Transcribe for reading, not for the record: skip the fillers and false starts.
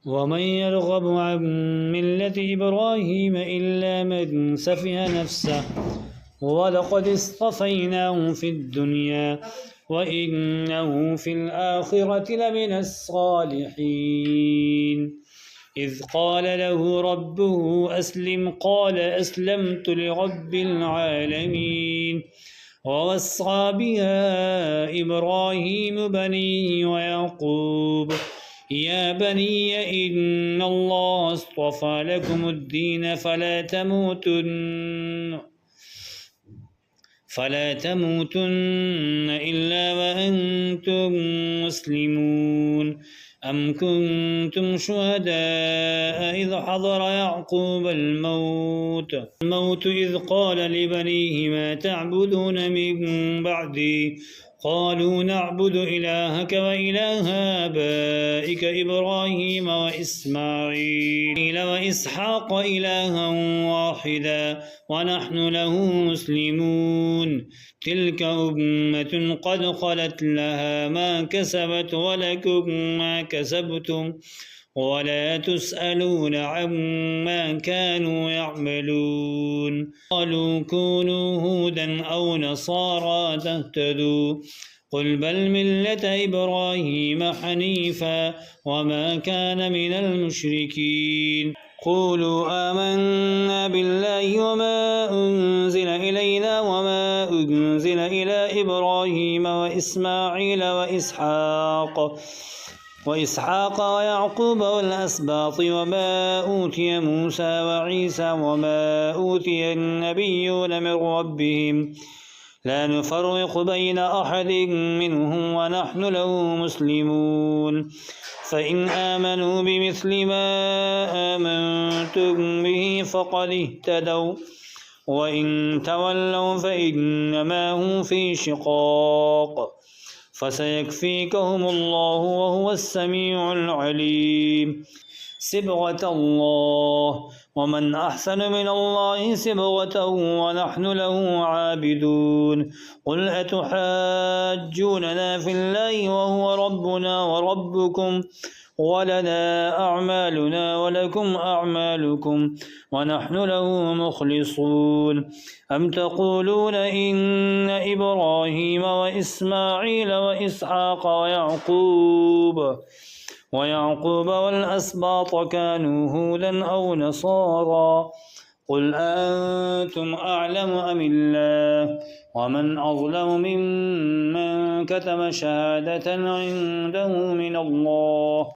ومن يرغب عن ملة إبراهيم إلا من سفه نفسه ولقد اصطفيناه في الدنيا وإنه في الآخرة لمن الصالحين إذ قال له ربه أسلم قال أسلمت لرب العالمين ووصى بها إبراهيم بنيه ويعقوب يا بني إن الله اصطفى لكم الدين فلا تموتن إلا وأنتم مسلمون أم كنتم شهداء إذ حضر يعقوب الموت إذ قال لبنيه ما تعبدون من بعدي قالوا نعبد إلهك وإله آبائك إبراهيم وإسماعيل وإسحاق إلها واحدا ونحن له مسلمون تلك أمة قد خلت لها ما كسبت ولكم ما كسبتم ولا تسألون عما كانوا يعملون قالوا كونوا هودا أو نصارى تهتدوا قل بل ملة إبراهيم حنيفا وما كان من المشركين قولوا آمنا بالله وما أنزل إلينا وما أنزل إلى إبراهيم وإسماعيل وإسحاق ويعقوب والأسباط وما أوتي موسى وعيسى وما أوتي النبيون من ربهم لا نفرق بين أحد منهم ونحن له مسلمون فإن آمنوا بمثل ما آمنتم به فقد اهتدوا وإن تولوا فإنما هم في شقاق فسيكفيكهم الله وهو السميع العليم صبغة الله ومن أحسن من الله صبغة ونحن له عابدون قل أتحاجوننا في الله وهو ربنا وربكم ولنا أعمالنا ولكم أعمالكم ونحن له مخلصون أم تقولون إن إبراهيم وإسماعيل وإسحاق ويعقوب والأسباط كانوا هودا أو نصارى قل أنتم أعلم أم الله ومن أظلم ممن كتم شهادة عنده من الله